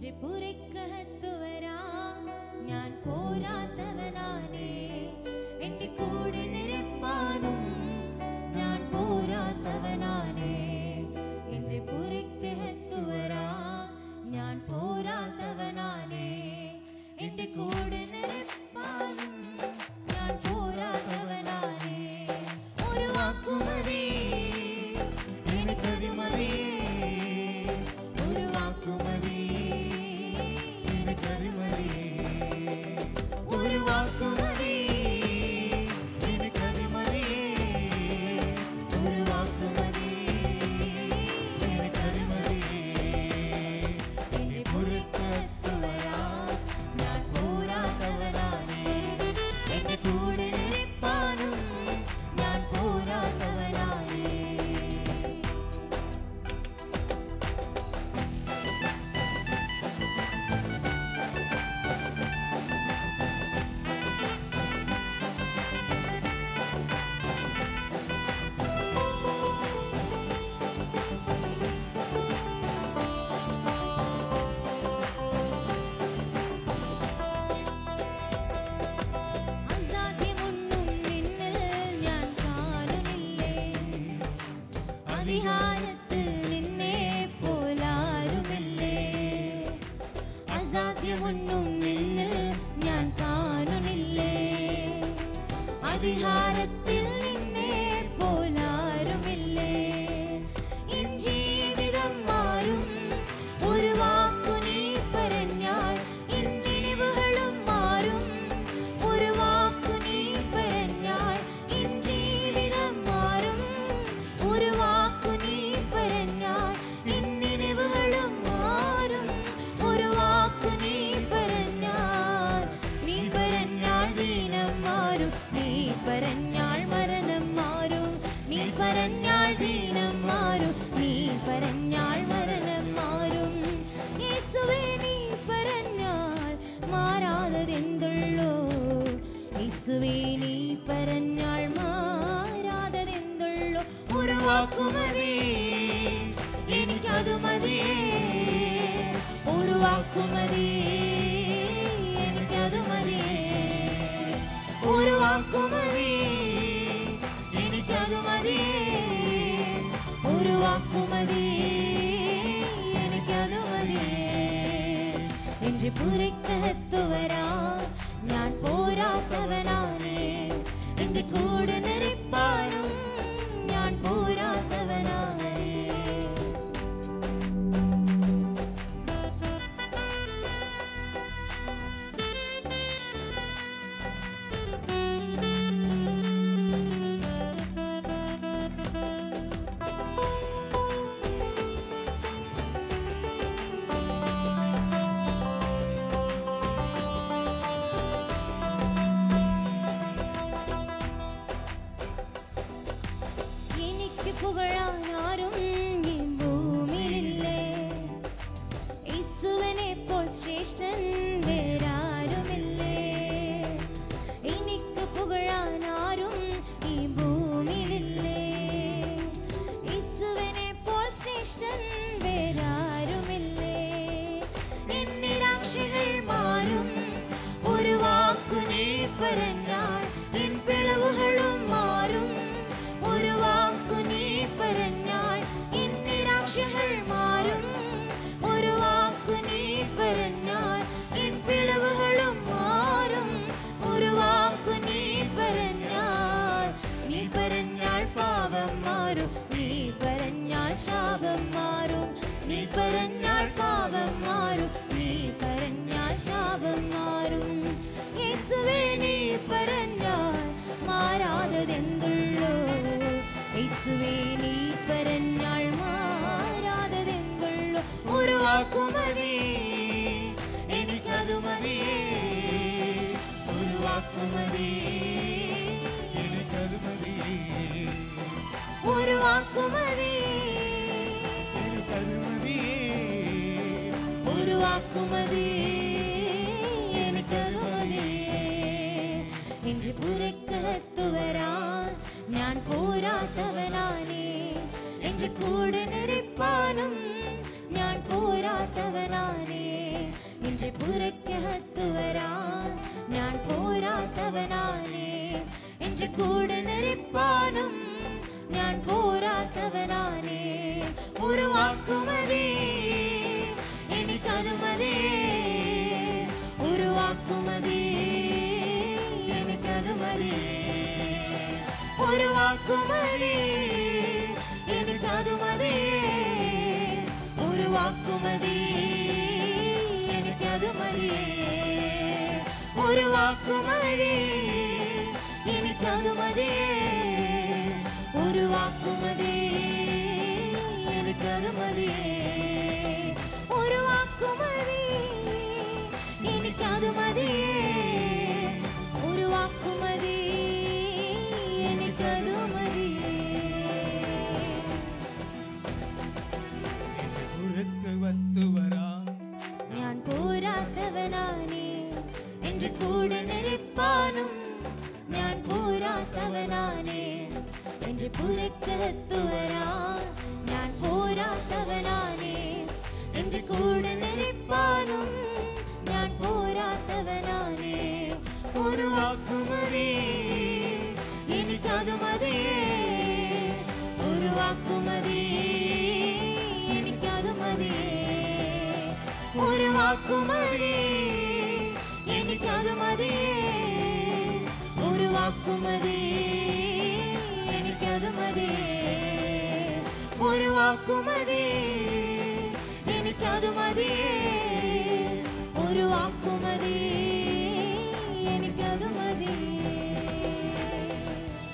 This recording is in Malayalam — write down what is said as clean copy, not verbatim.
എന്റെ പുരക്കകത്തു വരാൻ ഞാൻ പോരാത്തവനാണേ. എന്റെ കൂടെ നിരപ്പാനും ഞാൻ പോരാത്തവനാണേ. എന്റെ പുരക്കകത്തു വരാൻ ഞാൻ പോരാത്തവനാണേ. എന്റെ കൂടെ നിരപ്പാനും ഞാൻ പോരാത്തവനാണേ. ഒരു വാക്കുമതി എനിക്കത് മതിയേ. ഒരു വാക്കുമതി എനിക്കത് മതിയേ. ഒരു വാക്കുമതി എനിക്കത് മതിയേ. ഒരു വാക്കുമതി എനിക്കത് മതിയേ. എന്റെ പുറക്കത്തു വരാൻ ഞാൻ പോരാത്തവനാണേ. എന്റെ കൂടെ നിരപ്പാനും ഞാൻ പോരാത്തവനാണേ. അസാധ്യമൊന്നും നിന്നിൽ ഞാൻ കാണുന്നില്ലേ. അധികാരത്തിൽ നിന്നെ പോലാരുമില്ലേ. അസാധ്യമൊന്നും നിന്നിൽ ഞാൻ കാണുന്നില്ലേ. അധികാരത്തിൽ നിന്നെ പോലാരുമില്ലേ. എൻ ജീവിതം മാറും ഒരു വാക്കു നീ പറഞ്ഞാൽ. എൻ നിனைவுകളും മാറും ഒരു വാക്കു നീ പറഞ്ഞാൽ. എൻ ജീവിതം മാറും ഒരു വാക്കു നീ പറഞ്ഞാൽ. എൻ നിனைவுകളും മാറും ഒരു വാക്കു നീ പറഞ്ഞാൽ. നീ പറഞ്ഞാൽ ദീനം മാറും. നീ പറഞ്ഞാൽ മരണം മാറും. നീ പറഞ്ഞാൽ ദീനം മാറും. നീ പറഞ്ഞാൽ മരണം മാറും. യേശുവേ നീ പറഞ്ഞാൽ മാറാതതെന്തുള്ളൂ. യേശുവേ നീ പറഞ്ഞാൽ മാറാതതെന്തുള്ളൂ. ഒരു വാക്കുമതി എനിക്കതു മതിയേ. ഒരു വാക്കുമതി എനിക്കതു മതിയേ. ഒരു വാക്കുമതി എനിക്കതു മതിയേ. ഒരു വാക്കുമതി എനിക്കതു മതിയേ. എന്റെ പുരക്കകത്തു വരാൻ ഞാൻ പോരാത്തവനാണേ. എന്റെ കൂടെ നിരപ്പാനും ഞാൻ പോരാത്തവനാണേ. എനിക്ക് പുകഴാൻ ആരും ഈ ഭൂമിയിലില്ലേ. യേശുവിനെ പോൽ ശ്രേഷ്ഠൻ വേറാരുമില്ലേ. എനിക്ക് പുകഴാൻ ആരും ഈ ഭൂമിയിലില്ലേ. യേശുവിനെ പോൽ ശ്രേഷ്ഠൻ വേറാരുമില്ലേ. എൻ നിരാശകൾ മാറും ഒരു വാക്കു നീ പറഞ്ഞാൽ. എൻ പിളവുകളും മാറും ഒരു വാക്കു നീ പറഞ്ഞാൽ. എൻ നിരാശകൾ മാറും ഒരു വാക്കു നീ പറഞ്ഞാൽ. എൻ പിളവുകളും മാറും ഒരു വാക്കു നീ പറഞ്ഞാൽ. നീ പറഞ്ഞാൽ പാപം മാറും. നീ പറഞ്ഞാൽ ശാപം മാറും. നീ പറഞ്ഞാൽ പാപം മാറും. നീ പറഞ്ഞാൽ ശാപം മാറും. യേശുവേ നീ പറഞ്ഞാൽ മാറാതതെന്തുള്ളൂ. യേശുവേ നീ പറഞ്ഞാൽ മാറാതതെന്തുള്ളൂ. ഒരു വാക്കുമതി എനിക്കതു മതിയേ. ഒരു വാക്കുമതി എനിക്കതു മതിയേ. ഒരു വാക്കുമതി എനിക്കതു മതിയേ. ഒരു വാക്കുമതി എനിക്കതു മതിയേ. എന്റെ പുരക്കകത്തു വരാൻ ഞാൻ പോരാത്തവനാണേ. എന്റെ കൂടെ നിരപ്പാനും ഞാൻ പോരാത്തവനാണേ. പുറക്കകത്തു വരാൻ ഞാൻ പോരാത്തവനാണേ. എന്റെ കൂടെ നിൽപ്പാനും ഞാൻ പോരാത്തവനാണേ. ഒരു വാക്കുമതി എനിക്കത് മതി, ഒരു വാക്കുമതി എനിക്കത് മതി, ഒരു വാക്കുമതി എനിക്കത് മതി, ഒരു വാക്കുമതി എനിക്കത് മതി, ഒരു വാക്കുമതി എനിക്കത് മതി, ഒരു വാക്കുമതി എനിക്കത് മതി, ഒരു വാക്കുമതി എനിക്കത് മതി, ഒരു വാക്കുമതി എനിക്കത് മതി. പുറക്കകത്തു വരാൻ ഞാൻ പോരാത്തവനാണേ. എന്റെ കൂടെ നിൽപ്പാനും ഞാൻ പോരാത്തവനാണേ. എന്റെ പുറക്കകത്തു വരാൻ ഞാൻ പോരാത്തവനാണേ. എന്റെ കൂടെ നിൽപ്പാനും ഞാൻ പോരാത്തവനാണേ. ഒരു വാക്കുമതി എനിക്കത് മതി, ഒരു വാക്കുമതി എനിക്കത് മതി, ഒരു വാക്കുമതി എനിക്കത് മതി, ഒരു വാക്കുമതി എനിക്കത് മതി, ഒരു വാക്കുമതി എനിക്കത് മതി, ഒരു വാക്കുമതി